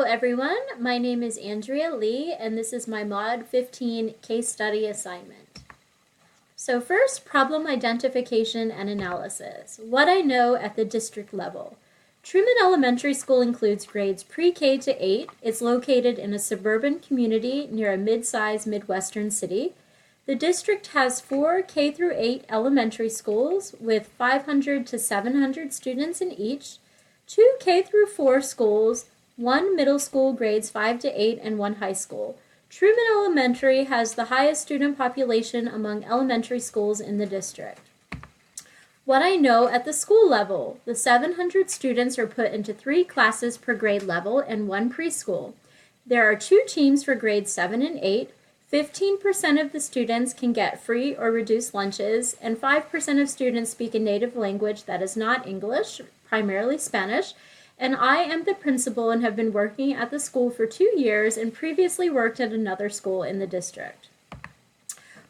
everyone. My name is Andrea Lee, and this is my Mod 15 case study assignment. So first, problem identification and analysis. What I know at the district level. Truman Elementary School includes grades pre-K to 8. It's located in a suburban community near a mid-sized Midwestern city. The district has 4 K through 8 elementary schools with 500 to 700 students in each, 2 K through 4 schools, 1 middle school grades 5 to 8, and 1 high school. Truman Elementary has the highest student population among elementary schools in the district. What I know at the school level. The 700 students are put into 3 classes per grade level and 1 preschool. There are 2 teams for grades 7 and 8. 15% of the students can get free or reduced lunches, and 5% of students speak a native language that is not English, primarily Spanish. And I am the principal and have been working at the school for 2 years and previously worked at another school in the district.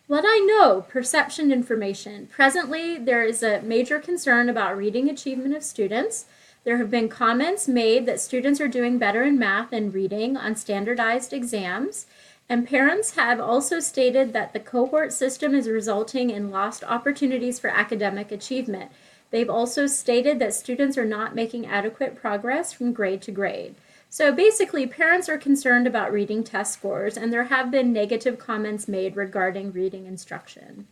What I know, perception information. Presently, there is a major concern about reading achievement of students. There have been comments made that students are doing better in math and reading on standardized exams. And parents have also stated that the cohort system is resulting in lost opportunities for academic achievement. They've also stated that students are not making adequate progress from grade to grade. So basically, parents are concerned about reading test scores, and there have been negative comments made regarding reading instruction.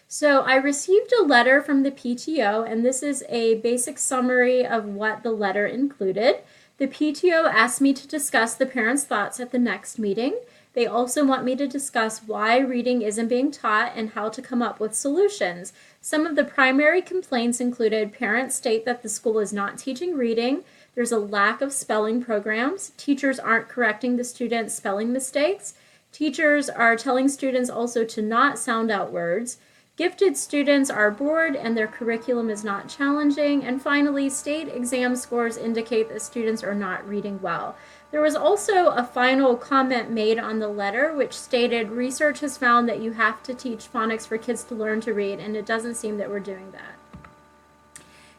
So I received a letter from the PTO, and this is a basic summary of what the letter included. The PTO asked me to discuss the parents' thoughts at the next meeting. They also want me to discuss why reading isn't being taught and how to come up with solutions. Some of the primary complaints included parents state that the school is not teaching reading, there's a lack of spelling programs, teachers aren't correcting the students' spelling mistakes, teachers are telling students also to not sound out words, gifted students are bored and their curriculum is not challenging, and finally, state exam scores indicate that students are not reading well. There was also a final comment made on the letter which stated, research has found that you have to teach phonics for kids to learn to read, and it doesn't seem that we're doing that.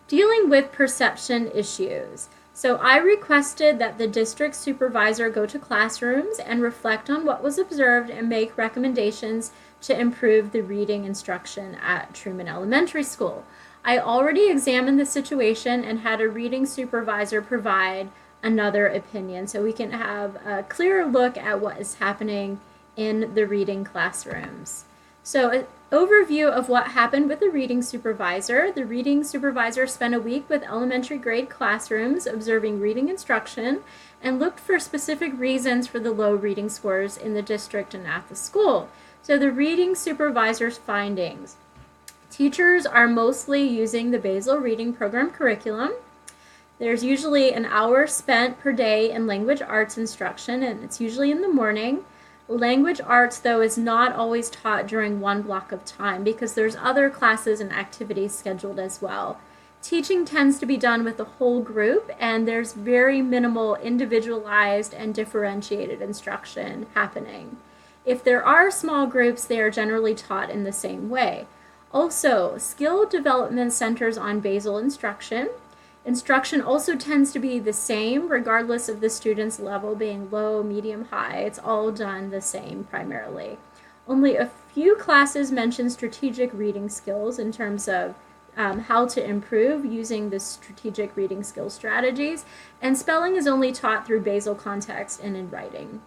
Dealing with perception issues. So I requested that the district supervisor go to classrooms and reflect on what was observed and make recommendations to improve the reading instruction at Truman Elementary School. I already examined the situation and had a reading supervisor provide another opinion so we can have a clearer look at what is happening in the reading classrooms. So an overview of what happened with the reading supervisor. The reading supervisor spent a week with elementary grade classrooms observing reading instruction and looked for specific reasons for the low reading scores in the district and at the school. So the reading supervisor's findings. Teachers are mostly using the Basel Reading Program curriculum. There's usually an hour spent per day in language arts instruction, and it's usually in the morning. Language arts, though, is not always taught during one block of time because there's other classes and activities scheduled as well. Teaching tends to be done with the whole group, and there's very minimal individualized and differentiated instruction happening. If there are small groups, they are generally taught in the same way. Also, skill development centers on Basel instruction. Instruction also tends to be the same regardless of the student's level being low, medium, high. It's all done the same primarily. Only a few classes mention strategic reading skills in terms of how to improve using the strategic reading skill strategies, and spelling is only taught through Basel context and in writing.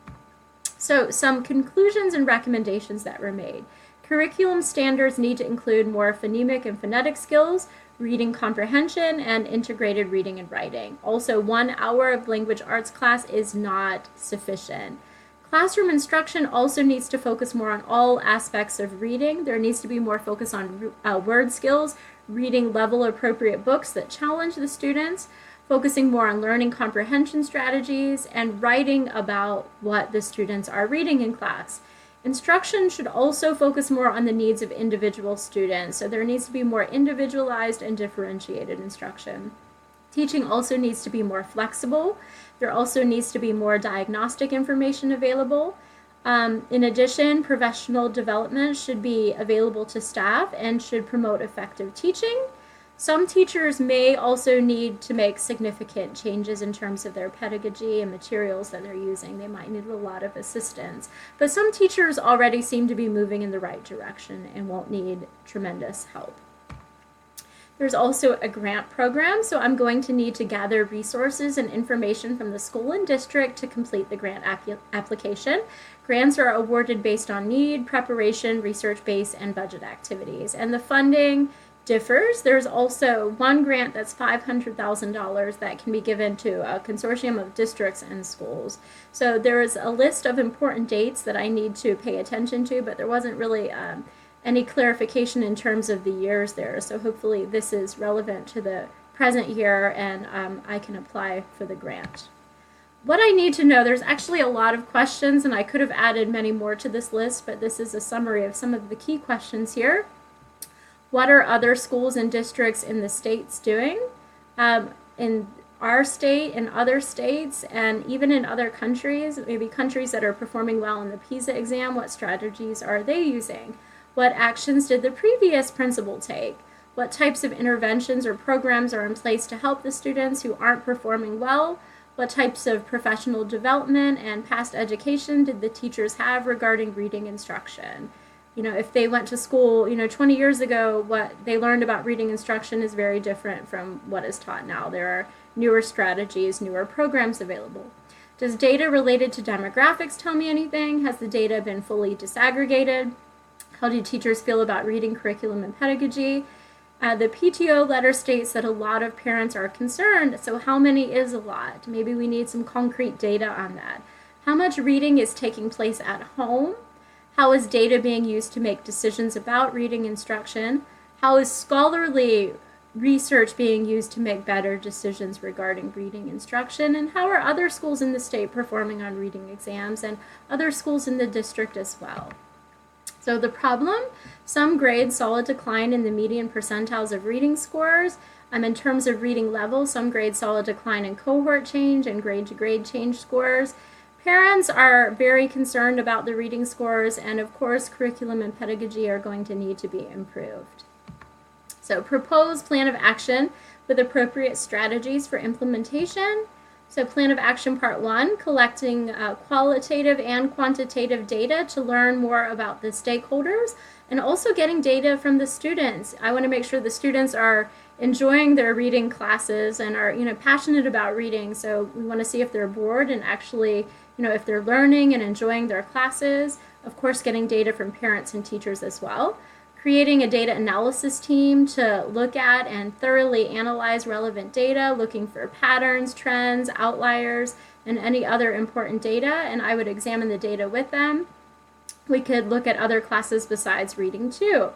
So some conclusions and recommendations that were made. Curriculum standards need to include more phonemic and phonetic skills, reading comprehension, and integrated reading and writing. Also, 1 hour of language arts class is not sufficient. Classroom instruction also needs to focus more on all aspects of reading. There needs to be more focus on word skills, reading level appropriate books that challenge the students, focusing more on learning comprehension strategies, and writing about what the students are reading in class. Instruction should also focus more on the needs of individual students, so there needs to be more individualized and differentiated instruction. Teaching also needs to be more flexible. There also needs to be more diagnostic information available. In addition, professional development should be available to staff and should promote effective teaching. Some teachers may also need to make significant changes in terms of their pedagogy and materials that they're using. They might need a lot of assistance. But some teachers already seem to be moving in the right direction and won't need tremendous help. There's also a grant program, so I'm going to need to gather resources and information from the school and district to complete the grant application. Grants are awarded based on need, preparation, research base, and budget activities. And the funding differs. There's also one grant that's $500,000 that can be given to a consortium of districts and schools. So there is a list of important dates that I need to pay attention to, but there wasn't really any clarification in terms of the years there. So hopefully this is relevant to the present year and I can apply for the grant. What I need to know, there's actually a lot of questions and I could have added many more to this list, but this is a summary of some of the key questions here. What are other schools and districts in the states doing? In our state, in other states, and even in other countries, maybe countries that are performing well in the PISA exam, what strategies are they using? What actions did the previous principal take? What types of interventions or programs are in place to help the students who aren't performing well? What types of professional development and past education did the teachers have regarding reading instruction? You know, if they went to school, 20 years ago, what they learned about reading instruction is very different from what is taught now. There are newer strategies, newer programs available. Does data related to demographics tell me anything? Has the data been fully disaggregated? How do teachers feel about reading curriculum and pedagogy? The PTO letter states that a lot of parents are concerned, so how many is a lot? Maybe we need some concrete data on that. How much reading is taking place at home? How is data being used to make decisions about reading instruction? How is scholarly research being used to make better decisions regarding reading instruction? And how are other schools in the state performing on reading exams and other schools in the district as well? So the problem, some grades saw a decline in the median percentiles of reading scores. In terms of reading level, some grades saw a decline in cohort change and grade-to-grade change scores. Parents are very concerned about the reading scores, and of course, curriculum and pedagogy are going to need to be improved. So propose plan of action with appropriate strategies for implementation. So plan of action part 1, collecting qualitative and quantitative data to learn more about the stakeholders and also getting data from the students. I want to make sure the students are enjoying their reading classes and are passionate about reading. So we want to see if they're bored and actually if they're learning and enjoying their classes. Of course, getting data from parents and teachers as well. Creating a data analysis team to look at and thoroughly analyze relevant data, looking for patterns, trends, outliers, and any other important data, and I would examine the data with them. We could look at other classes besides reading too.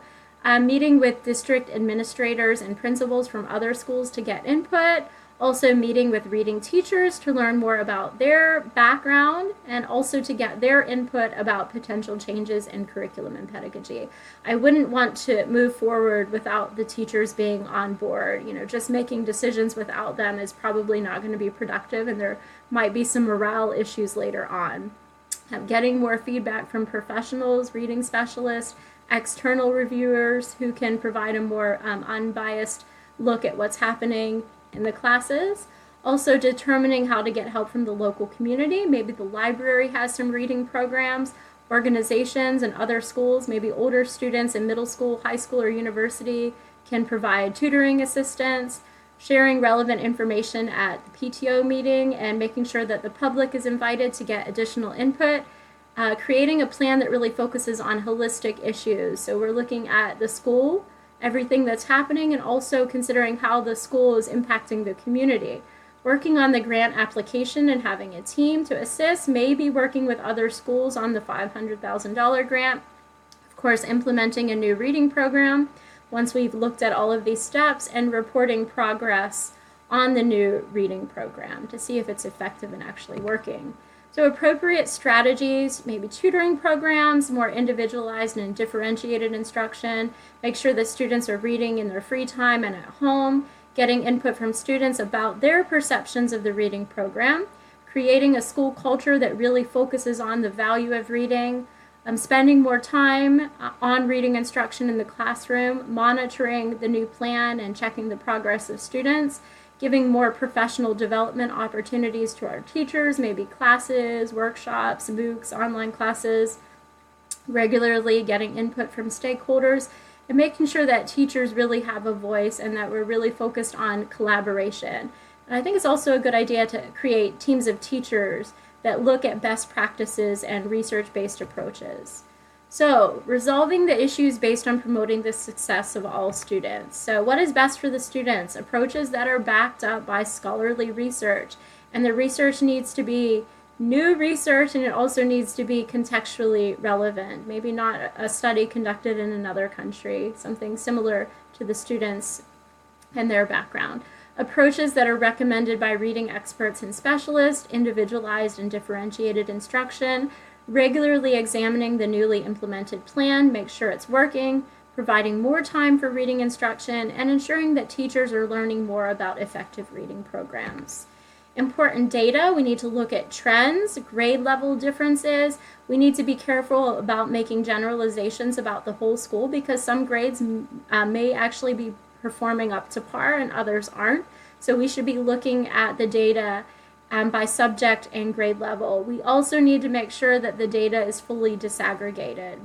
Meeting with district administrators and principals from other schools to get input. Also meeting with reading teachers to learn more about their background and also to get their input about potential changes in curriculum and pedagogy. I wouldn't want to move forward without the teachers being on board. Just making decisions without them is probably not going to be productive, and there might be some morale issues later on. Getting more feedback from professionals, reading specialists, external reviewers who can provide a more unbiased look at what's happening in the classes. Also determining how to get help from the local community. Maybe the library has some reading programs, organizations and other schools, maybe older students in middle school, high school, or university can provide tutoring assistance. Sharing relevant information at the PTO meeting and making sure that the public is invited to get additional input. Creating a plan that really focuses on holistic issues. So we're looking at the school, everything that's happening, and also considering how the school is impacting the community. Working on the grant application and having a team to assist, maybe working with other schools on the $500,000 grant. Of course, implementing a new reading program once we've looked at all of these steps, and reporting progress on the new reading program to see if it's effective and actually working. So appropriate strategies, maybe tutoring programs, more individualized and differentiated instruction, make sure that students are reading in their free time and at home, getting input from students about their perceptions of the reading program, creating a school culture that really focuses on the value of reading, spending more time on reading instruction in the classroom, monitoring the new plan and checking the progress of students, giving more professional development opportunities to our teachers, maybe classes, workshops, MOOCs, online classes, regularly getting input from stakeholders, and making sure that teachers really have a voice and that we're really focused on collaboration. And I think it's also a good idea to create teams of teachers that look at best practices and research-based approaches. So, resolving the issues based on promoting the success of all students. So, what is best for the students? Approaches that are backed up by scholarly research. And the research needs to be new research, and it also needs to be contextually relevant. Maybe not a study conducted in another country, something similar to the students and their background. Approaches that are recommended by reading experts and specialists, individualized and differentiated instruction, regularly examining the newly implemented plan, make sure it's working, providing more time for reading instruction, and ensuring that teachers are learning more about effective reading programs. Important data, we need to look at trends, grade level differences. We need to be careful about making generalizations about the whole school because some grades may actually be performing up to par and others aren't. So we should be looking at the data by subject and grade level. We also need to make sure that the data is fully disaggregated,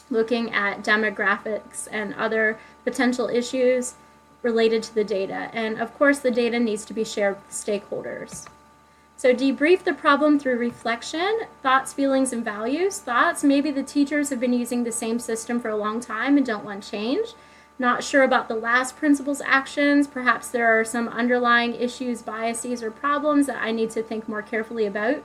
looking at demographics and other potential issues related to the data. And of course, the data needs to be shared with stakeholders. So debrief the problem through reflection, thoughts, feelings, and values. Thoughts, maybe the teachers have been using the same system for a long time and don't want change. Not sure about the last principal's actions. Perhaps there are some underlying issues, biases, or problems that I need to think more carefully about.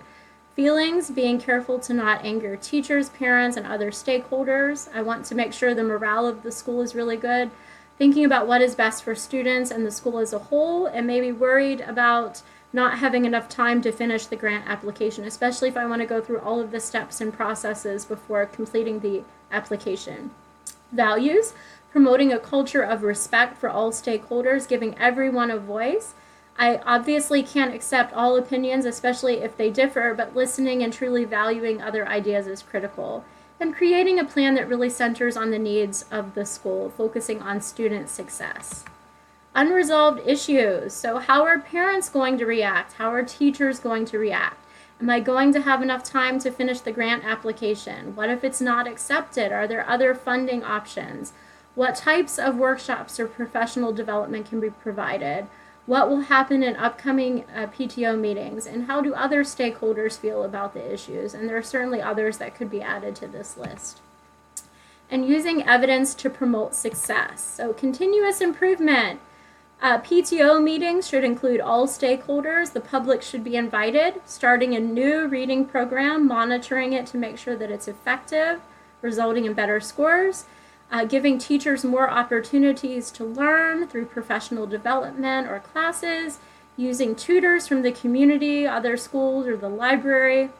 Feelings, being careful to not anger teachers, parents, and other stakeholders. I want to make sure the morale of the school is really good. Thinking about what is best for students and the school as a whole, and maybe worried about not having enough time to finish the grant application, especially if I want to go through all of the steps and processes before completing the application. Values, promoting a culture of respect for all stakeholders, giving everyone a voice. I obviously can't accept all opinions, especially if they differ, but listening and truly valuing other ideas is critical. And creating a plan that really centers on the needs of the school, focusing on student success. Unresolved issues. So how are parents going to react? How are teachers going to react? Am I going to have enough time to finish the grant application? What if it's not accepted? Are there other funding options? What types of workshops or professional development can be provided? What will happen in upcoming PTO meetings? And how do other stakeholders feel about the issues? And there are certainly others that could be added to this list. And using evidence to promote success. So continuous improvement. PTO meetings should include all stakeholders. The public should be invited. Starting a new reading program, monitoring it to make sure that it's effective, resulting in better scores. Giving teachers more opportunities to learn through professional development or classes, using tutors from the community, other schools, or the library.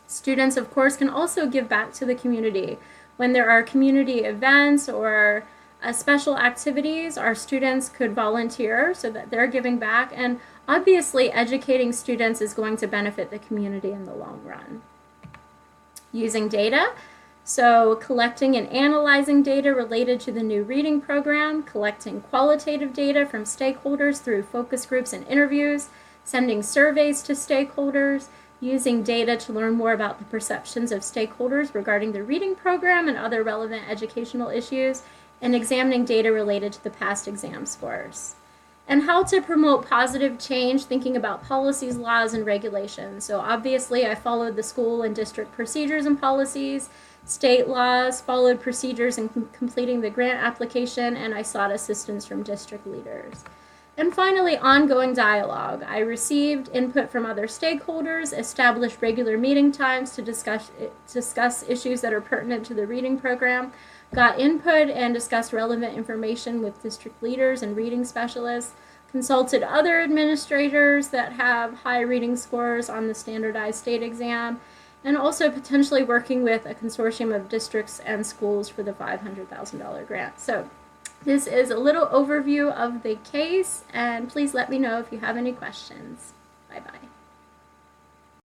Students, of course, can also give back to the community. When there are community events or special activities, our students could volunteer so that they're giving back, and obviously educating students is going to benefit the community in the long run. Using data. So collecting and analyzing data related to the new reading program, collecting qualitative data from stakeholders through focus groups and interviews, sending surveys to stakeholders, using data to learn more about the perceptions of stakeholders regarding the reading program and other relevant educational issues, and examining data related to the past exam scores. And how to promote positive change, thinking about policies, laws, and regulations. So obviously I followed the school and district procedures and policies, state laws, followed procedures in completing the grant application, and I sought assistance from district leaders. And finally, ongoing dialogue. I received input from other stakeholders, established regular meeting times to discuss issues that are pertinent to the reading program, got input and discussed relevant information with district leaders and reading specialists, consulted other administrators that have high reading scores on the standardized state exam, and also potentially working with a consortium of districts and schools for the $500,000 grant. So this is a little overview of the case, and please let me know if you have any questions. Bye-bye.